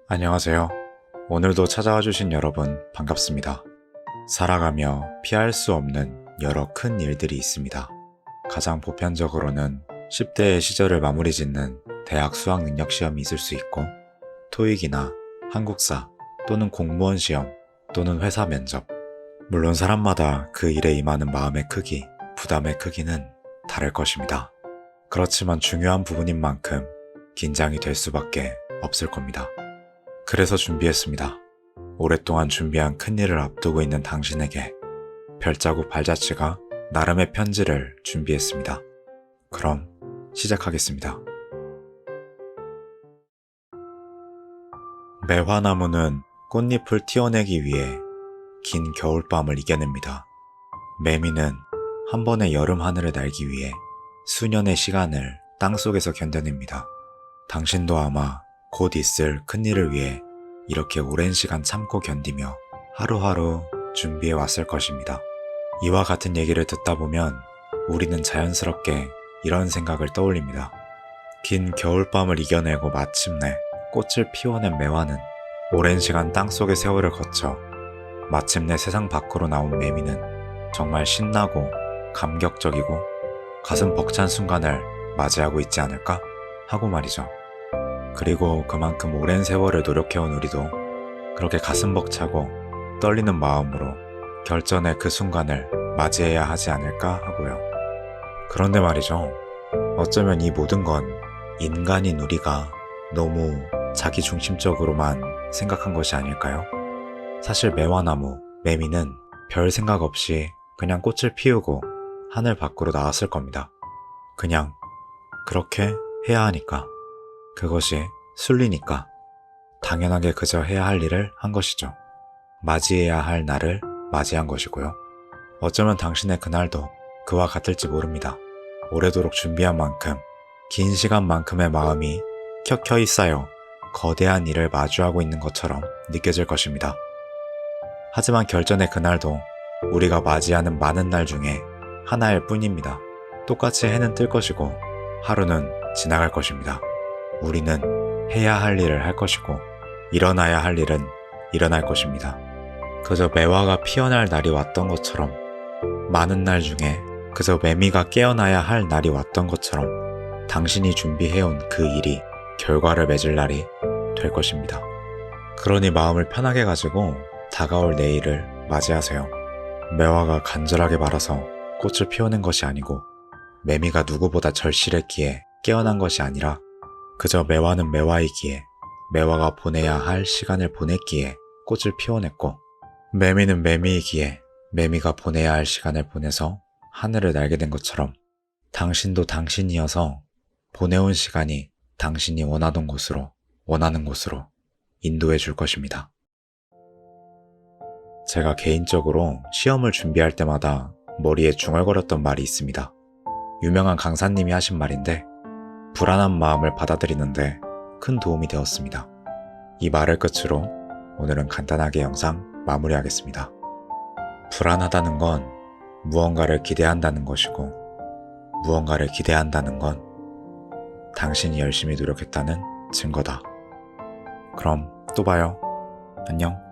안녕하세요. 오늘도 찾아와 주신 여러분 반갑습니다. 살아가며 피할 수 없는 여러 큰 일들이 있습니다. 가장 보편적으로는 10대의 시절을 마무리 짓는 대학 수학 능력 시험이 있을 수 있고, 토익이나 한국사 또는 공무원 시험 또는 회사 면접. 물론 사람마다 그 일에 임하는 마음의 크기, 부담의 크기는 다를 것입니다. 그렇지만 중요한 부분인 만큼 긴장이 될 수밖에 없을 겁니다. 그래서 준비했습니다. 오랫동안 준비한 큰일을 앞두고 있는 당신에게 별자국 발자취가 나름의 편지를 준비했습니다. 그럼 시작하겠습니다. 매화나무는 꽃잎을 틔워내기 위해 긴 겨울밤을 이겨냅니다. 매미는 한 번의 여름 하늘을 날기 위해 수년의 시간을 땅속에서 견뎌냅니다. 당신도 아마 곧 있을 큰일을 위해 이렇게 오랜 시간 참고 견디며 하루하루 준비해 왔을 것입니다. 이와 같은 얘기를 듣다 보면 우리는 자연스럽게 이런 생각을 떠올립니다. 긴 겨울밤을 이겨내고 마침내 꽃을 피워낸 매화는 오랜 시간 땅속의 세월을 거쳐 마침내 세상 밖으로 나온 매미는 정말 신나고 감격적이고 가슴 벅찬 순간을 맞이하고 있지 않을까 하고 말이죠. 그리고 그만큼 오랜 세월을 노력해온 우리도 그렇게 가슴 벅차고 떨리는 마음으로 결전의 그 순간을 맞이해야 하지 않을까 하고요. 그런데 말이죠. 어쩌면 이 모든 건 인간인 우리가 너무 자기중심적으로만 생각한 것이 아닐까요? 사실 매화나무, 매미는 별 생각 없이 그냥 꽃을 피우고 하늘 밖으로 나왔을 겁니다. 그냥 그렇게 해야 하니까. 그것이 순리니까 당연하게 그저 해야 할 일을 한 것이죠. 맞이해야 할 날을 맞이한 것이고요. 어쩌면 당신의 그날도 그와 같을지 모릅니다. 오래도록 준비한 만큼, 긴 시간만큼의 마음이 켜켜이 쌓여 거대한 일을 마주하고 있는 것처럼 느껴질 것입니다. 하지만 결전의 그날도 우리가 맞이하는 많은 날 중에 하나일 뿐입니다. 똑같이 해는 뜰 것이고 하루는 지나갈 것입니다. 우리는 해야 할 일을 할 것이고 일어나야 할 일은 일어날 것입니다. 그저 매화가 피어날 날이 왔던 것처럼, 많은 날 중에 그저 매미가 깨어나야 할 날이 왔던 것처럼 당신이 준비해온 그 일이 결과를 맺을 날이 될 것입니다. 그러니 마음을 편하게 가지고 다가올 내일을 맞이하세요. 매화가 간절하게 말아서 꽃을 피워낸 것이 아니고 매미가 누구보다 절실했기에 깨어난 것이 아니라 그저 매화는 매화이기에 매화가 보내야 할 시간을 보냈기에 꽃을 피워냈고, 매미는 매미이기에 매미가 보내야 할 시간을 보내서 하늘을 날게 된 것처럼 당신도 당신이어서 보내온 시간이 당신이 원하던 곳으로, 원하는 곳으로 인도해 줄 것입니다. 제가 개인적으로 시험을 준비할 때마다 머리에 중얼거렸던 말이 있습니다. 유명한 강사님이 하신 말인데 불안한 마음을 받아들이는데 큰 도움이 되었습니다. 이 말을 끝으로 오늘은 간단하게 영상 마무리하겠습니다. 불안하다는 건 무언가를 기대한다는 것이고, 무언가를 기대한다는 건 당신이 열심히 노력했다는 증거다. 그럼 또 봐요. 안녕.